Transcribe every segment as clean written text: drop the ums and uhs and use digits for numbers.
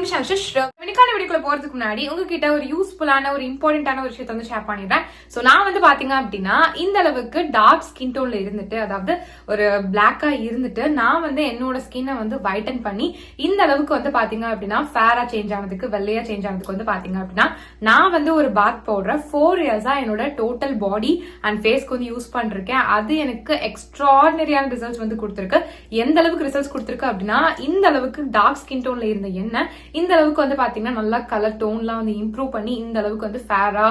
இன்னைக்கான வீடியோக்குள்ள போறதுக்கு முன்னாடி உங்ககிட்ட ஒரு யூஸ்ஃபுல்லான ஒரு இம்பார்ட்டன்டான ஒரு விஷயத்தை வந்து ஷேர் பண்ணிடுறேன். சோ நான் வந்து பாத்தீங்க அப்படின்னா இந்த அளவுக்கு டார்க் ஸ்கின் டோன்ல இருந்துட்டு, அதாவது ஒரு பிளாக்கா இருந்துட்டு நான் வந்து என்னோட ஸ்கின்னை வந்து வைட்டன் பண்ணி இந்த அளவுக்கு வந்து பாத்தீங்க அப்படின்னா ஃபேரா சேஞ்ச் ஆனதுக்கு, வெள்ளையா சேஞ்ச் ஆனதுக்கு வந்து பாத்தீங்க அப்படின்னா நான் வந்து ஒரு பாத் பவுடர் 4 இயர்ஸா என்னோட டோட்டல் பாடி அண்ட் ஃபேஸ்க்கு வந்து யூஸ் பண்ணிருக்கேன். அது எனக்கு எக்ஸ்ட்ராடினரியான ரிசல்ட்ஸ் வந்து கொடுத்துருக்கு. எந்த அளவுக்கு ரிசல்ட்ஸ் கொடுத்துருக்கு அப்படின்னா, இந்த அளவுக்கு டார்க் ஸ்கின் டோன்ல இருந்த எண்ணெய் இந்த அளவுக்கு வந்து பாத்தீங்கன்னா நல்லா கலர் டோன்லாம் வந்து இம்ப்ரூவ் பண்ணி இந்த அளவுக்கு வந்து ஃபேரா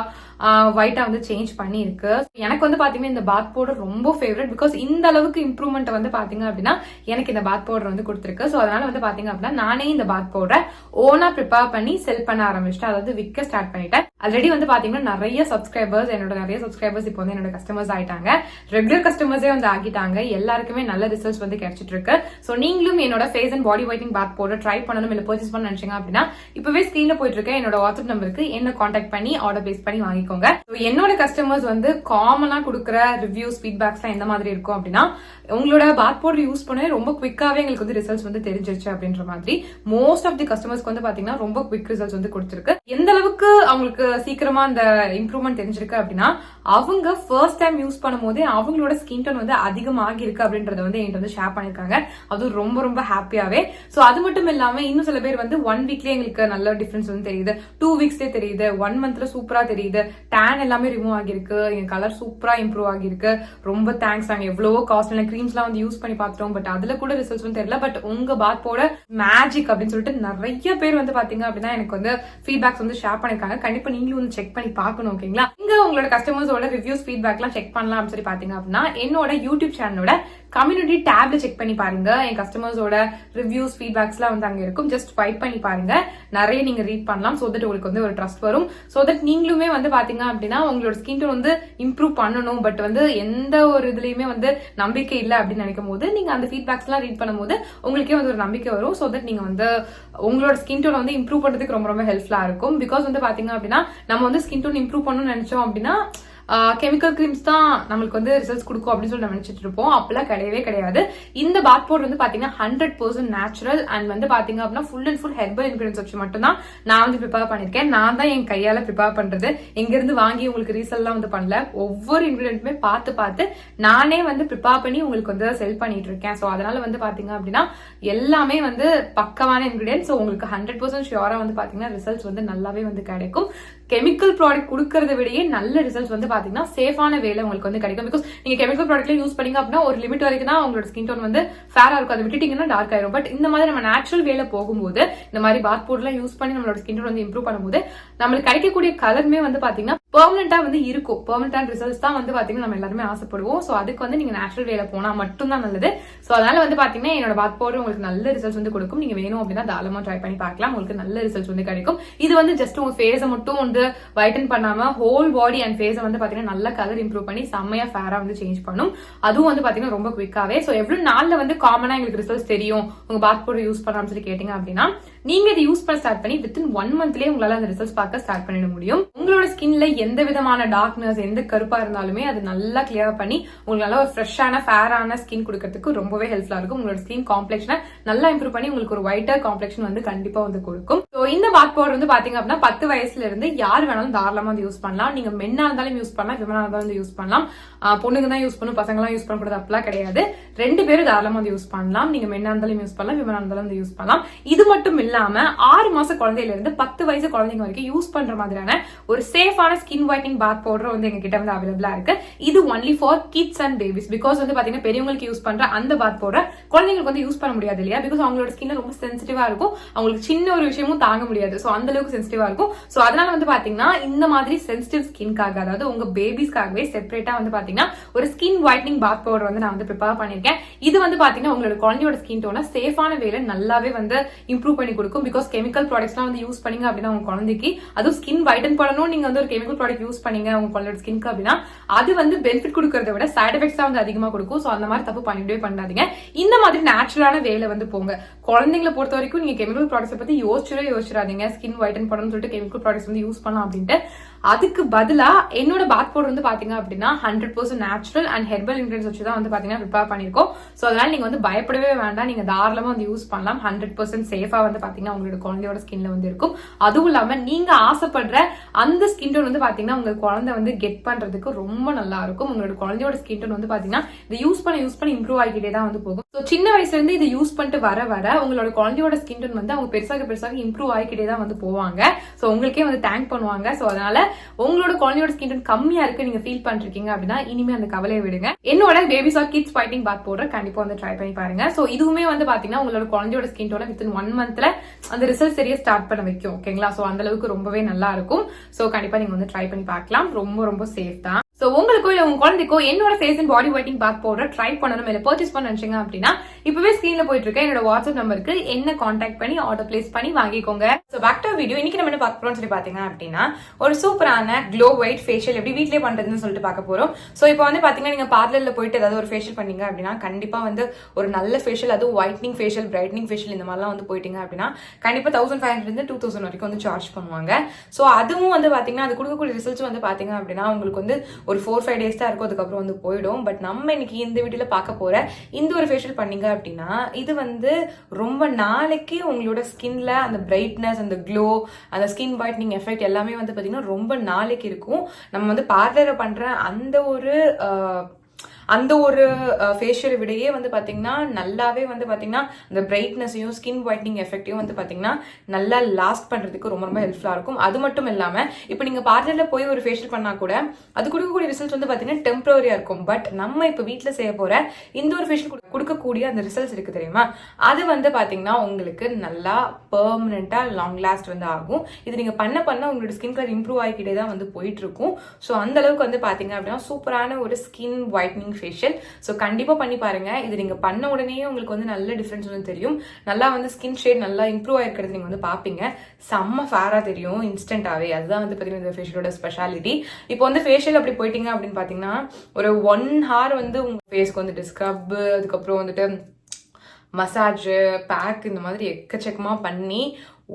ஒயிட்டா வந்து சேஞ்ச் பண்ணி இருக்கு. எனக்கு வந்து பாத்தீங்கன்னா இந்த பாத் பவுடர் ரொம்ப ஃபேவரட். பிகாஸ் இந்த அளவுக்கு இம்ப்ரூவ்மெண்ட் வந்து பாத்தீங்க அப்படின்னா எனக்கு இந்த பாத் பவுடர் வந்து கொடுத்துருக்கு. ஸோ அதனால வந்து பாத்தீங்க அப்படின்னா நானே இந்த பாத் பவுடரை ஓனா ப்ரிப்பேர் பண்ணி செல் பண்ண ஆரம்பிச்சிட்டேன். அதாவது விற்க ஸ்டார்ட் பண்ணிட்டேன். ஆல்ரெடி வந்து பாத்தீங்கன்னா நிறைய சப்ஸ்கிரைபர்ஸ் இப்போ வந்து என்னோட கஸ்டமர்ஸ் ஆயிட்டாங்க. ரெகுலர் கஸ்டமர்ஸே வந்து ஆகிட்டாங்க. எல்லாருக்குமே நல்ல ரிசல்ட்ஸ் வந்து கிடைச்சிட்டு இருக்கு. ஸோ நீங்களும் என்னோட face and body whitening bath powder try பண்ணணும், இல்ல பர்ச்சேஸ் பண்ண நினைச்சீங்க அப்படின்னா இப்பவே ஸ்கிரீன்ல போயிட்டு இருக்க என்னோட வாட்ஸ்அப் நம்பருக்கு என்ன கான்டாக்ட் பண்ணி ஆர்டர் பிளேஸ் பண்ணி வாங்கிக்கோங்க. என்னோட கஸ்டமர்ஸ் வந்து காமனா கொடுக்குற ரிவ்யூஸ் ஃபீட்பேக்ஸ் எந்த மாதிரி இருக்கும் அப்படின்னா, உங்களோட பாத் பவுடர் யூஸ் பண்ண ரொம்ப குவிக்காவே எங்களுக்கு வந்து ரிசல்ட்ஸ் வந்து தெரிஞ்சிருச்சு அப்படின்ற மாதிரி. மோஸ்ட் ஆஃப் தி கஸ்டமர்ஸ்க்கு வந்து பாத்தீங்கன்னா ரொம்ப குவிக் ரிசல்ட்ஸ் வந்து கொடுத்திருக்கு. எந்த அளவுக்கு அவங்களுக்கு சீக்கிரமா அந்த இம்ப்ரூவ்மெண்ட் தெரிஞ்சிருக்கு அப்படின்னா, அவங்க ஃபர்ஸ்ட் டைம் யூஸ் பண்ணும் போதே அவங்களோட ஸ்கின் டோன் வந்து அதிகமாகி இருக்கு அப்படின்றத வந்து என்கிட்ட வந்து ஷேர் பண்ணிருக்காங்க. அது ரொம்ப ரொம்ப ஹாப்பியாவே. சோ அது மட்டும் இல்லாம இன்னும் சில பேர் வந்து 1 வீக்லயே எங்களுக்கு நல்ல டிஃபரன்ஸ் வந்து தெரியுது, 2 வீக்ஸ்லயே தெரியுது, 1 மந்த்ல சூப்பரா தெரியுது, டேன் எல்லாமே ரிமூவ் ஆகிருக்கு, என் கலர் சூப்பரா இம்ப்ரூவ் ஆகிருக்கு, ரொம்ப தேங்க்ஸ். நாங்க எவ்வளவோ காஸ்ட்லியான கிரீம்ஸ் எல்லாம் வந்து யூஸ் பண்ணி பாத்துட்டோம், பட் அதுல கூட ரிசல்ட்ஸ் வந்து தெரியல. பட் உங்க பாத் பவுடர் மேஜிக் அப்படின்னு சொல்லிட்டு நிறைய பேர் வந்து பாத்தீங்க அப்படின்னா எனக்கு வந்து ஃபீட்பேக்ஸ் வந்து ஷேர் பண்ணிருக்காங்க. கண்டிப்பா நீங்களும் வந்து செக் பண்ணி பாக்கணும். ஓகேங்களா? இங்க உங்களோட கஸ்டமர்ஸோட ரிவ்யூஸ் ஃபீட்பேக் எல்லாம் செக் பண்ணலாம் அப்படின்னு சொல்லி பாத்தீங்க அப்படின்னா என்னோட யூடியூப் சேனலோட கம்யூனிட்டி டேப்ல செக் பண்ணி பாருங்க. என் கஸ்டமர்ஸோட ரிவ்யூஸ் ஃபீட்பேக்ஸ் எல்லாம் வந்து அங்க இருக்கும். ஜஸ்ட் ஸ்வைப் பண்ணி பாருங்க. நிறைய நீங்க ரீட் பண்ணலாம். சோ தட் உங்களுக்கு வந்து ஒரு ட்ரஸ்ட் வரும். சோ தட் நீங்களுமே வந்து பாத்தீங்க அப்படின்னா உங்களோட ஸ்கின் டோன் வந்து இம்ப்ரூவ் பண்ணணும், பட் வந்து எந்த ஒரு இதுலயுமே வந்து நம்பிக்கை இல்லை அப்படின்னு நினைக்கும் போது நீங்க அந்த ஃபீட்பேக்ஸ் எல்லாம் ரீட் பண்ணும்போது உங்களுக்கே வந்து ஒரு நம்பிக்கை வரும். சோ தட் நீங்க வந்து உங்களோட ஸ்கின் டோன் வந்து இம்ப்ரூவ் பண்றதுக்கு ரொம்ப ரொம்ப ஹெல்ப்ஃபுல்லா இருக்கும். பிகாஸ் வந்து பாத்தீங்க அப்படின்னா நம்ம வந்து ஸ்கின் டோன் இம்ப்ரூவ் பண்ணணும்னு நினைச்சோம் அப்படின்னா கெமிக்கல் கிரீம்ஸ் தான் நம்மளுக்கு வந்து ரிசல்ட்ஸ் கொடுக்கும் அப்படின்னு சொல்லி நம்ம நினைச்சிட்டு இருப்போம். அப்பெல்லாம் கிடையவே கிடையாது. இந்த பாத் பவுடர் வந்து பாத்தீங்கன்னா 100% நேச்சுரல் அண்ட் வந்து பாத்தீங்க அப்படின்னா full and full herbal ingredients வச்சு மட்டும் தான் நான் வந்து ப்ரிப்பேர் பண்ணிருக்கேன். நான் தான் என் கையால ப்ரிப்பேர் பண்றது. எங்க இருந்து வாங்கி உங்களுக்கு ரீசெல் எல்லாம் வந்து பண்ணல. ஒவ்வொரு இன்கிரியன்ட்டுமே பார்த்து நானே வந்து ப்ரிப்பேர் பண்ணி உங்களுக்கு வந்து செல் பண்ணிட்டு இருக்கேன். சோ அதனால வந்து பாத்தீங்க அப்படின்னா எல்லாமே வந்து பக்கமான இன்கிரியன்ஸ். உங்களுக்கு 100% ஷியோரா வந்து பாத்தீங்கன்னா ரிசல்ட்ஸ் வந்து நல்லாவே வந்து கிடைக்கும். கெமிக்கல் ப்ராடக்ட் கொடுக்கறத விடையே நல்ல ரிசல்ட்ஸ் வந்து பாத்தீங்கன்னா சேஃபான வேலை உங்களுக்கு வந்து கிடைக்கும். பிகாஸ் நீங்க கெமிக்கல் ப்ராடக்ட்ல யூஸ் பண்ணீங்க அப்படின்னா ஒரு லிமிட் வரைக்கும் தான் உங்களோட ஸ்கின் டோன் வந்து ஃபேரா இருக்கும். அதை விட்டுட்டீங்கன்னா டார்க் ஆயிரும். பட் இந்த மாதிரி நம்ம நேச்சுரல் வேலை போகும்போது, இந்த மாதிரி பாத் பவுடர்லாம் யூஸ் பண்ணி நம்மளோட ஸ்கின் டோன் வந்து இம்ப்ரூவ் பண்ணும்போது நம்மளுக்கு கிடைக்கக்கூடிய கலருமே வந்து பாத்தீங்கன்னா பெர்மனண்டா வந்து இருக்கும். பெர்மனண்டான ரிசல்ட்ஸ் தான் வந்து பாத்தீங்கன்னா நம்ம எல்லாருமே ஆசைப்படுவோம். சோ அதுக்கு வந்து நீங்க நேச்சுரல் வேலை போனா மட்டும் தான் நல்லது. சோ அதனால வந்து பாத்தீங்கன்னா என்னோட பாத் பவுடர் உங்களுக்கு நல்ல ரிசல்ட்ஸ் வந்து கொடுக்கும். நீங்க வேணும் அப்படின்னா தாராளமா ட்ரை பண்ணி பார்க்கலாம். உங்களுக்கு நல்ல ரிசல்ட்ஸ் வந்து கிடைக்கும். இது வந்து ஜஸ்ட் உங்க ஃபேஸை மட்டும் வந்து வைட்டன் பண்ணாம ஹோல் பாடி அண்ட் ஃபேஸை வந்து பாத்தீங்கன்னா நல்ல கலர் இம்ப்ரூவ் பண்ணி செம்மையா ஃபேரா வந்து சேஞ்ச் பண்ணும். அதுவும் வந்து பாத்தீங்கன்னா ரொம்ப குவிக்காவே. சோ எவ்வளவு நாள்ல வந்து காமனா எங்களுக்கு ரிசல்ட்ஸ் தெரியும் உங்க பாத் பவுடர் யூஸ் பண்ணாம சொல்லி கேட்டீங்க அப்படின்னா, நீங்க இதை யூஸ் பண்ண ஸ்டார்ட் பண்ணி வித்தின் 1 மந்த்லயே உங்களால அந்த ரிசல்ட்ஸ் பார்க்க ஸ்டார்ட் பண்ணிட முடியும். உங்களோட ஸ்கின்ல எந்த விதமான டார்க்னஸ், எந்த கருப்பா இருந்தாலுமே அது நல்லா கிளியர் பண்ணி உங்களுக்கு நல்ல ஒரு ஃப்ரெஷ்ஷான ஃபேரான ஸ்கின் கொடுக்கறதுக்கு ரொம்பவே ஹெல்ப்ஃபுல்லா இருக்கும். உங்களோட ஸ்கின் காம்ப்ளெக்ஷனை நல்லா இம்ப்ரூவ் பண்ணி உங்களுக்கு ஒரு ஒயிட்டர் காம்ப்ளெக்ஷன் வந்து கண்டிப்பா வந்து கொடுக்கும். சோ இந்த பாத் பவுடர் வந்து பாத்தீங்க அப்படின்னா 10 வயசுல இருந்து யார் வேணாலும் தாராளமா வந்து யூஸ் பண்ணலாம். நீங்க மென்னா இருந்தாலும் யூஸ் பண்ணலாம், விமனா இருந்தாலும் வந்து யூஸ் பண்ணலாம். பொண்ணுங்க தான் யூஸ் பண்ணும், பசங்க எல்லாம் யூஸ் பண்ணக்கூடாது அப்படிலாம் கிடையாது. 2 பேரும் தாராளமா வந்து யூஸ் பண்ணலாம். நீங்க மென்னா இருந்தாலும் யூஸ் பண்ணலாம், விமனா இருந்தாலும் வந்து யூஸ் பண்ணலாம். இது மட்டும் இல்லாம 6 மாச குழந்தையில இருந்து 10 வயசு குழந்தைங்க வரைக்கும் யூஸ் பண்ற மாதிரியான ஒரு சேஃபான ஸ்கின் ஒயிட்னிங் பாத் பவுடர் வந்து எங்க கிட்ட வந்து அவைலபிளா இருக்கு. இது only for kids and babies. Because வந்து பாத்தீங்கன்னா பெரியவங்களுக்கு யூஸ் பண்ற அந்த பாத் பவுடர் குழந்தைங்களுக்கு வந்து யூஸ் பண்ண முடியாது இல்லையா? பிகாஸ் அவங்களோட ஸ்கின் ரொம்ப சென்சிட்டிவா இருக்கும். அவங்களுக்கு சின்ன ஒரு விஷயமும் தாங்க முடியாது. சோ அந்த அளவுக்கு சென்சிட்டிவா இருக்கும். சோ அதனால வந்து பாத்தீங்கன்னா இந்த மாதிரி சென்சிட்டிவ் ஸ்கின்காக, அதாவது உங்க பேபிஸ்க்காகவே செப்பரேட்டா வந்து பாத்தீங்கன்னா ஒரு ஸ்கின் ஒயிட்னிங் பாத் பவுடர் வந்து நான் வந்து ப்ரிப்பேர் பண்ணிருக்கேன். இது வந்து பாத்தீங்கன்னா உங்களோட குழந்தையோட ஸ்கின் டோனை சேஃபான வேலை நல்லாவே வந்து இம்ப்ரூவ் பண்ணி கொடுக்கும். பிகாஸ் கெமிக்கல் ப்ராடக்ட்ஸ்லாம் வந்து யூஸ் பண்ணீங்க அப்படின்னா உங்க குழந்தைக்கு, அதுவும் ஸ்கின் வைட்டன் பண்ணணும், நீங்க வந்து ஒரு கெமிக்கல் ப்ராடக்ட் யூஸ் பண்ணீங்க உங்க குழந்தையோட ஸ்கின்க்கு அப்படின்னா அது வந்து பெனிஃபிட் கொடுக்கறத விட சைட் எஃபெக்ட்ஸ் தான் வந்து அதிகமா கொடுக்கும். சோ அந்த மாதிரி தப்பு பண்ணிட்டே பண்ணாதீங்க. இந்த மாதிரி நேச்சுரலான வேலை வந்து போங்க. குழந்தைங்களை பொறுத்த வரைக்கும் நீங்க கெமிக்கல் ப்ராடக்ட்ஸ் பத்தி யோசிச்சிடாதீங்க. ஸ்கின் வைட்டன் பண்ணணும்னு சொல்லிட்டு கெமிக்கல் ப்ராடக்ட்ஸ் வந்து யூஸ் பண்ணலாம் அப்படின்ட்டு அதுக்கு பதிலா என்னோட பாத் பவுடர் வந்து பாத்தீங்க அப்படின்னா 100% நேச்சுரல் அண்ட் ஹெர்பல் இன்கிரிடியன்ஸ் வச்சு தான் வந்து பாத்தீங்கன்னா ப்ரிப்பேர் பண்ணிருக்கோம். சோ அதனால நீங்க வந்து பயப்படவே வேண்டாம், நீங்க தாராளமா வந்து யூஸ் பண்ணலாம். 100% சேஃபா வந்து பாத்தீங்கன்னா உங்களோட குழந்தையோட ஸ்கின்ல வந்து இருக்கும். அதுவும் இல்லாம நீங்க ஆசைப்படுற அந்த ஸ்கின் டோன் வந்து பாத்தீங்கன்னா உங்க குழந்தை வந்து கெட் பண்றதுக்கு ரொம்ப நல்லா இருக்கும். உங்களோட குழந்தையோட ஸ்கின் டோன் வந்து பாத்தீங்கன்னா இதை யூஸ் பண்ணி இம்ப்ரூவ் ஆகிட்டே தான் வந்து போகும். ஸோ சின்ன வயசுல இருந்து இதை யூஸ் பண்ணிட்டு வர உங்களோட குழந்தையோட ஸ்கின் டோன் வந்து அவங்க பெருசாக இம்ப்ரூவ் ஆகிக்கிட்டே தான் வந்து போவாங்க. ஸோ உங்களுக்கே வந்து தேங்க் பண்ணுவாங்க. ஸோ அதனால உங்களோட குழந்தையோட ஸ்கின் டோன் கம்மியா இருக்கு நீங்க ஃபீல் பண்ணிருக்கீங்க அப்படின்னா இனிமே அந்த கவலையை விடுங்க. என்னோட babies or kids fighting bath powder கண்டிப்பா வந்து ட்ரை பண்ணி பாருங்க. ஸோ இதுவுமே வந்து பாத்தீங்கன்னா உங்களோட குழந்தையோட ஸ்கின் டோனை வித்தின் 1 மந்த்ல அந்த ரிசல்ட் சரியா ஸ்டார்ட் பண்ண வைக்கும். ஓகேங்களா? ஸோ அந்த அளவுக்கு ரொம்பவே நல்லா இருக்கும். ஸோ கண்டிப்பா நீங்க வந்து ட்ரை பண்ணி பார்க்கலாம். ரொம்ப சேஃப் தான். சோ உங்களுக்கோ இல்ல உங்க குழந்தைக்கோ என்னோட face and body whitening bath powder try பண்ணணும் இல்ல பர்ச்சேஸ் பண்ண நினைச்சீங்க அப்படின்னா இப்பவே ஸ்கிரீன்ல போயிட்டு இருக்க என்னோட வாட்ஸ்அப் நம்பருக்கு என்ன கான்டாக்ட் பண்ணி ஆர்டர் பிளேஸ் பண்ணி வாங்கிக்கோங்க. So back to video. இன்னைக்கு நம்ம என்ன பார்க்க போறோம்னு சொல்லி பாத்தீங்க அப்படின்னா ஒரு சூப்பரான க்ளோ ஒயிட் ஃபேஷியல் எப்படி வீட்லயே பண்றதுன்னு சொல்லிட்டு பார்க்க போறோம். சோ இப்போ வந்து பாத்தீங்கன்னா நீங்க பார்லர்ல போயிட்டு ஏதாவது ஒரு ஃபேஷியல் பண்ணீங்க அப்படின்னா கண்டிப்பா வந்து ஒரு நல்ல ஃபேஷியல், அதுவும் ஒயிட்னிங் ஃபேஷியல், பிரைட்னிங் ஃபேஷியல் இந்த மாதிரிலாம் வந்து போயிட்டீங்க அப்படின்னா கண்டிப்பா 1500 இருந்து 2000 வரைக்கும் வந்து சார்ஜ் பண்ணுவாங்க. சோ அதுவும் வந்து பாத்தீங்கன்னா அது கொடுக்கக்கூடிய ரிசல்ட்ஸ் வந்து பாத்தீங்க அப்படின்னா உங்களுக்கு வந்து ஒரு 4-5 டேஸ் இருக்கும், அதுக்கப்புறம் வந்து போயிடும். பட் நம்ம இன்னைக்கு இந்த வீடியோல பார்க்க போற இந்த ஒரு ஃபேஷியல் பண்ணீங்க அப்படின்னா இது வந்து ரொம்ப நாளைக்கு உங்களோட ஸ்கின்ல அந்த பிரைட்னஸ், அந்த க்ளோ, அந்த ஸ்கின் ஒயிட்னிங் எஃபெக்ட் எல்லாமே வந்து பாத்தீங்கன்னா ரொம்ப நாளைக்கு இருக்கும். நம்ம வந்து பார்லர் பண்ற அந்த ஒரு ஃபேஷியலை விடையே வந்து பாத்தீங்கன்னா நல்லாவே வந்து பாத்தீங்கன்னா அந்த பிரைட்னஸையும் ஸ்கின் ஒயிட்னிங் எஃபெக்டையும் வந்து பாத்தீங்கன்னா நல்லா லாஸ்ட் பண்றதுக்கு ரொம்ப ஹெல்ப்ஃபுல்லா இருக்கும். அது மட்டும் இல்லாம இப்ப நீங்க பார்லர்ல போய் ஒரு ஃபேஷியல் பண்ணா கூட அது கொடுக்கக்கூடிய ரிசல்ட்ஸ் வந்து பாத்தீங்கன்னா டெம்பரரியா இருக்கும். பட் நம்ம இப்ப வீட்டுல செய்ய போற இந்த ஒரு ஃபேஷியல் கொடுக்கக்கூடிய அந்த ரிசல்ட்ஸ் இருக்கு தெரியுமா, அது வந்து பாத்தீங்கன்னா உங்களுக்கு நல்லா பெர்மனண்டா லாங் லாஸ்ட் வந்து ஆகும். இது நீங்க பண்ண உங்களோட ஸ்கின் கலர் இம்ப்ரூவ் ஆகிக்கிட்டே தான் வந்து போயிட்டு இருக்கும். ஸோ அந்த அளவுக்கு வந்து பாத்தீங்க அப்படின்னா சூப்பரான ஒரு ஸ்கின் ஒயிட்னிங் ஃபேஷியல். ஸோ கண்டிப்பா பண்ணி பாருங்க. இது நீங்க பண்ண உடனே உங்களுக்கு வந்து நல்ல டிஃபரன்ஸ் வந்து தெரியும். நல்லா வந்து ஸ்கின் ஷேட் நல்லா இம்ப்ரூவ் ஆயிருக்கிறது நீங்க வந்து பாப்பீங்க. செம்ம ஃபேரா தெரியும் இன்ஸ்டன்டாவே. அதுதான் வந்து பாத்தீங்கன்னா இந்த ஃபேஷியலோட ஸ்பெஷாலிட்டி. இப்போ வந்து ஃபேஷியல் அப்படி போயிட்டீங்க அப்படின்னு பாத்தீங்கன்னா ஒரு 1 hour வந்து உங்க ஃபேஸ்க்கு வந்துட்டு ஸ்க்ரப், அதுக்கப்புறம் வந்துட்டு மசாஜ், பேக் இந்த மாதிரி எக்கச்சக்கமா பண்ணி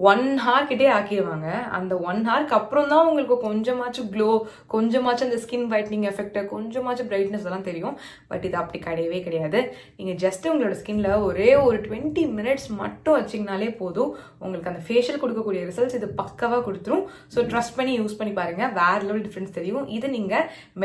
1 hour கிட்டே ஆக்கிடுவாங்க. அந்த 1 hourக்கு அப்புறம் தான் உங்களுக்கு கொஞ்சமாச்சும் க்ளோ, கொஞ்சமாச்சும் அந்த ஸ்கின் ஒயிட்னிங் எஃபெக்ட், கொஞ்சமாச்சும் பிரைட்னஸ் எல்லாம் தெரியும். பட் இது அப்படி கிடையவே கிடையாது. நீங்க ஜஸ்ட் உங்களோட ஸ்கின்ல ஒரே ஒரு 20 minutes மட்டும் வச்சிங்கனாலே போதும், உங்களுக்கு அந்த ஃபேஷியல் கொடுக்கக்கூடிய ரிசல்ட்ஸ் இது பக்கவா கொடுத்துரும். ஸோ ட்ரஸ்ட் பண்ணி யூஸ் பண்ணி பாருங்க, வேற லெவல் டிஃபரன்ஸ் தெரியும். இது நீங்க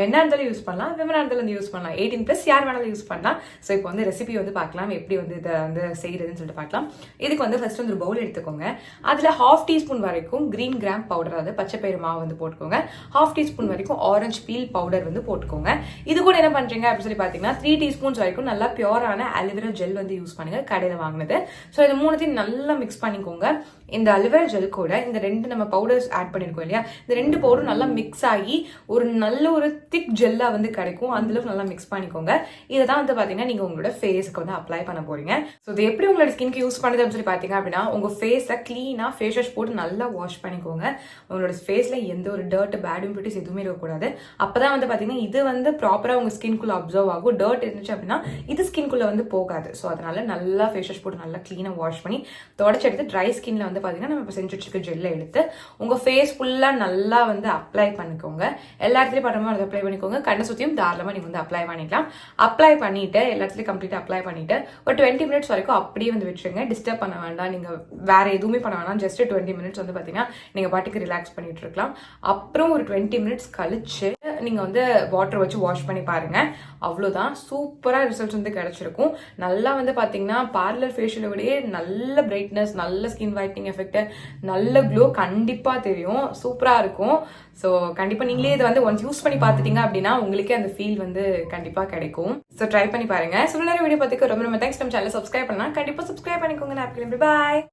மென்னா இருந்தாலும் யூஸ் பண்ணலாம், விமனா இருந்தாலும் யூஸ் பண்ணலாம், 18+ யார் வேணாலும் யூஸ் பண்ணலாம். ஸோ இப்போ வந்து ரெசிபி வந்து பார்க்கலாம், எப்படி வந்து இதை வந்து செய்யறதுன்னு சொல்லிட்டு பார்க்கலாம். இதுக்கு வந்து ஃபர்ஸ்ட் வந்து ஒரு பவுல் எடுத்துக்கோங்க. அதுல 1/2 teaspoon வரைக்கும் கிரீன் கிராம் பவுடர், அதாவது பச்சை பயிறு மாவு வந்து போட்டுக்கோங்க. 1/2 teaspoon வரைக்கும் ஆரஞ்சு பீல் பவுடர் வந்து போட்டுக்கோங்க. இது கூட என்ன பண்றீங்க அப்படின்னு சொல்லி பாத்தீங்கன்னா 3 teaspoons வரைக்கும் நல்லா பியூரான அலோவேரா ஜெல் வந்து யூஸ் பண்ணுங்க, கடையில வாங்கினது. ஸோ இது மூணுத்தையும் நல்லா மிக்ஸ் பண்ணிக்கோங்க. இந்த அலோவேரா ஜெல் கூட இந்த 2 நம்ம பவுடர்ஸ் ஆட் பண்ணிருக்கோம் இல்லையா, இந்த 2 பவுடரும் நல்லா மிக்ஸ் ஆகி ஒரு நல்ல ஒரு திக் ஜெல்லா வந்து கிடைக்கும். அந்த அளவுக்கு நல்லா மிக்ஸ் பண்ணிக்கோங்க. இதை தான் வந்து பாத்தீங்கன்னா நீங்க உங்களோட ஃபேஸ்க்கு வந்து அப்ளை பண்ண போறீங்க. ஸோ இது எப்படி உங்களோட ஸ்கின்க்கு யூஸ் பண்ணுது அப்படின்னு சொல்லி பாத்தீங்க அப்படின்னா உங்க ஃபேஸை கிளீனா ஃபேஸ் வாஷ் போட்டு நல்லா வாஷ் பண்ணிக்கோங்க. உங்களோட ஃபேஸ்ல எந்த ஒரு டர்ட், பேட் இம்பியூரிட்டிஸ் எதுவுமே இருக்கக்கூடாது. அப்பதான் வந்து பாத்தீங்கன்னா இது வந்து ப்ராப்பரா உங்க ஸ்கின்குள்ள அப்சர்வ் ஆகும். டர்ட் இருந்துச்சு அப்படின்னா இது ஸ்கின்குள்ள வந்து போகாது. ஸோ அதனால நல்லா ஃபேஸ் வாஷ் போட்டு நல்லா கிளீனா வாஷ் பண்ணி தொடச்சு எடுத்து ட்ரை ஸ்கின்ல வந்து பாத்தீங்கன்னா நம்ம செஞ்சு வச்சிருக்க ஜெல்லை எடுத்து உங்க ஃபேஸ் ஃபுல்லா நல்லா வந்து அப்ளை பண்ணிக்கோங்க. எல்லா இடத்துலயும் பண்ற மாதிரி அப்ளை பண்ணிக்கோங்க. கண்ணை சுத்தியும் தாராளமா நீங்க வந்து அப்ளை பண்ணிக்கலாம். அப்ளை பண்ணிட்டு எல்லா இடத்துலயும் கம்ப்ளீட்டா அப்ளை பண்ணிட்டு ஒரு 20 minutes வரைக்கும் அப்படியே வந்து வச்சுருங்க. டிஸ்டர்ப் பண்ண வேண்டாம், நீங்க வேற எதுவுமே பண்ண வேண்டாம். ஜஸ்ட் 20 minutes வந்து பாத்தீங்கன்னா நீங்க பாட்டுக்கு ரிலாக்ஸ் பண்ணிட்டு இருக்கலாம். அப்புறம் ஒரு 20 minutes கழிச்சு நீங்க வந்து வாட்டர் வச்சு வாஷ் பண்ணி பாருங்க. அவ்வளவுதான், சூப்பரா ரிசல்ட்ஸ் வந்து கிடைச்சிருக்கும். நல்லா வந்து பாத்தீங்கன்னா பார்லர் ஃபேஷியலை விட நல்ல பிரைட்னஸ், நல்ல ஸ்கின் ஒயிட்னிங் எஃபெக்ட், நல்ல க்ளோ கண்டிப்பா தெரியும். சூப்பரா இருக்கும். ஸோ கண்டிப்பா நீங்களே இதை வந்து ஒன்ஸ் யூஸ் பண்ணி பார்த்துட்டீங்க அப்படின்னா உங்களுக்கே அந்த ஃபீல் வந்து கண்டிப்பா கிடைக்கும். ஸோ ட்ரை பண்ணி பாருங்க. ஸோ நிறைய வீடியோ பார்த்துக்க ரொம்ப தேங்க்ஸ். நம்ம சேனல் சப்ஸ்கிரைப் பண்ணா கண்டிப்பா சப்ஸ்கிரைப் பண்ணிக்கோங்க. பாய்.